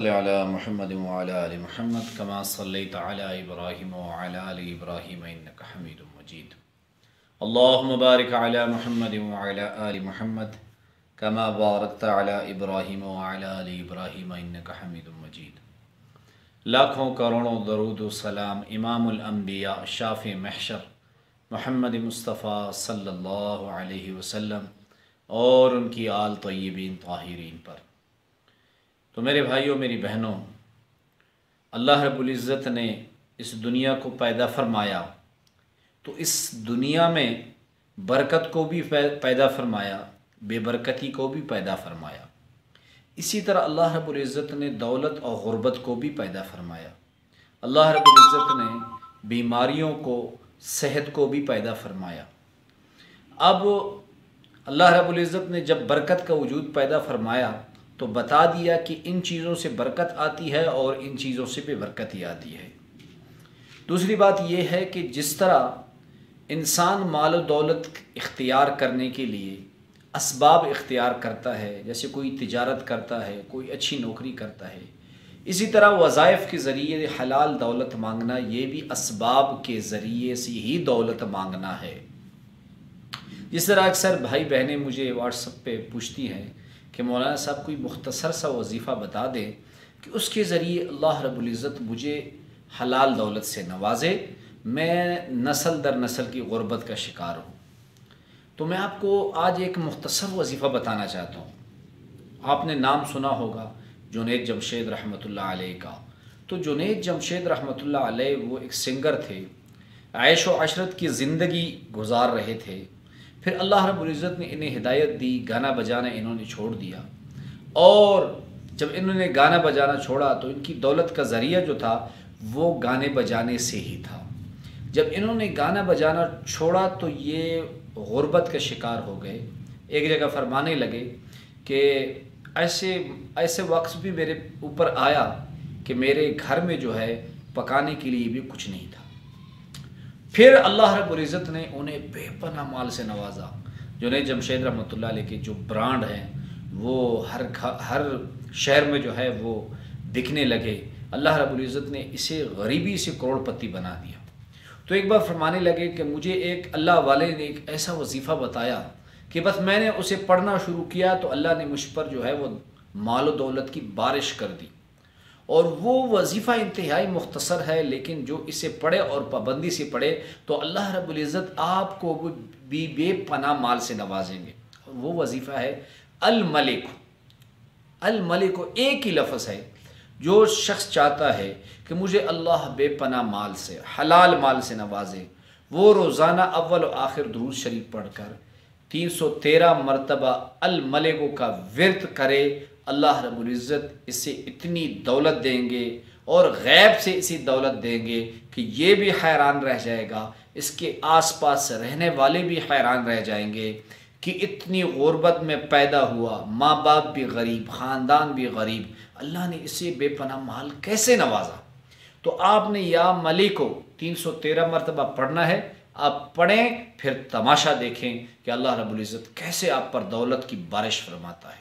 अला मुहम्मद व अला आलि मुहम्मद कमा सल्लैता अला इब्राहीम व अला आलि इब्राहीम इन्नका हमीदुम मजीद। अल्लाहुम्मा बारिक अला मुहम्मद व अला आलि मुहम्मद कमा बारकता अला इब्राहीम व अला आलि इब्राहीम इन्नका हमीदुम मजीद। लाखों करोड़ों दरूद व सलाम इमामुल अंबिया शाफ़ी महशर मुहम्मद मुस्तफ़ा सल्लल्लाहु अलैहि वसल्लम और उनकी आल तय्यबीन ताहिरीन पर। तो मेरे भाइयों मेरी बहनों, अल्लाह रब्बुल इज़्ज़त ने इस दुनिया को पैदा फरमाया तो इस दुनिया में बरकत को भी पैदा फरमाया, बेबरकती को भी पैदा फरमाया। इसी तरह अल्लाह रब्बुल इज़्ज़त ने दौलत और गुर्बत को भी पैदा फरमाया। अल्लाह रब्बुल इज़्ज़त ने बीमारियों को, सेहत को भी पैदा फरमाया। अब अल्लाह रब्बुल इज़्ज़त ने जब बरकत का वजूद पैदा फरमाया तो बता दिया कि इन चीज़ों से बरकत आती है और इन चीज़ों से बेबरकती आती है। दूसरी बात यह है कि जिस तरह इंसान माल और दौलत इख्तियार करने के लिए असबाब इख्तियार करता है, जैसे कोई तिजारत करता है, कोई अच्छी नौकरी करता है, इसी तरह वज़ाइफ के ज़रिए हलाल दौलत मांगना ये भी असबाब के ज़रिए से ही दौलत मांगना है। जिस तरह अक्सर भाई बहनें मुझे व्हाट्सएप पे पूछती हैं कि मौलाना साहब कोई मुख्तसर सा वजीफ़ा बता दें कि उसके ज़रिए अल्लाह रब्बुल इज़्ज़त मुझे हलाल दौलत से नवाजे, मैं नस्ल दर नस्ल की गुर्बत का शिकार हूँ। तो मैं आपको आज एक मुख्तसर वजीफ़ा बताना चाहता हूँ। आपने नाम सुना होगा जुनैद जमशेद रहमतुल्लाह अलैह का। तो जुनैद जमशेद रहमतुल्लाह अलैह वो एक सिंगर थे, ऐश व अशरत की ज़िंदगी गुजार रहे थे। फिर अल्लाह रब्बुल इज़्ज़त ने इन्हें हिदायत दी, गाना बजाना इन्होंने छोड़ दिया। और जब इन्होंने गाना बजाना छोड़ा तो इनकी दौलत का ज़रिया जो था वो गाने बजाने से ही था। जब इन्होंने गाना बजाना छोड़ा तो ये गुर्बत का शिकार हो गए। एक जगह फरमाने लगे कि ऐसे वक्त भी मेरे ऊपर आया कि मेरे घर में जो है पकाने के लिए भी कुछ नहीं था। फिर अल्लाह रब्बुल इज़्ज़त ने उन्हें बेपनाह माल से नवाजा। जुनैद जमशेद रहमतुल्लाह अलैह के जो ब्रांड हैं वो हर शहर में जो है वो दिखने लगे। अल्लाह रब्बुल इज़्ज़त ने इसे गरीबी से करोड़पति बना दिया। तो एक बार फरमाने लगे कि मुझे एक अल्लाह वाले ने एक ऐसा वजीफ़ा बताया कि बस मैंने उसे पढ़ना शुरू किया तो अल्लाह ने मुझ पर जो है वो माल व दौलत की बारिश कर दी। और वो वजीफ़ा इंतहाई मुख्तसर है, लेकिन जो इसे पढ़े और पाबंदी से पढ़े तो अल्लाह रब्बुल इज़्ज़त आपको भी बेपनाह माल से नवाजेंगे। वो वजीफ़ा है अल मलिक। अल मलिक एक ही लफ्ज़ है। जो शख्स चाहता है कि मुझे अल्लाह बेपनाह माल से, हलाल माल से नवाजे, वो रोज़ाना अव्वल और आखिर दुरूद शरीफ पढ़कर 313 मरतबा अल मलिक का विर्द करे। अल्लाह रब्बुल इज़्ज़त इसे इतनी दौलत देंगे और गैब से इसी दौलत देंगे कि ये भी हैरान रह जाएगा, इसके आसपास रहने वाले भी हैरान रह जाएंगे कि इतनी गुर्बत में पैदा हुआ, माँ बाप भी गरीब, ख़ानदान भी गरीब, अल्लाह ने इसे बेपनाह माल कैसे नवाजा। तो आपने या मलिक को 313 मरतबा पढ़ना है। आप पढ़ें, फिर तमाशा देखें कि अल्लाह रब्बुल इज़्ज़त कैसे आप पर दौलत की बारिश फरमाता है।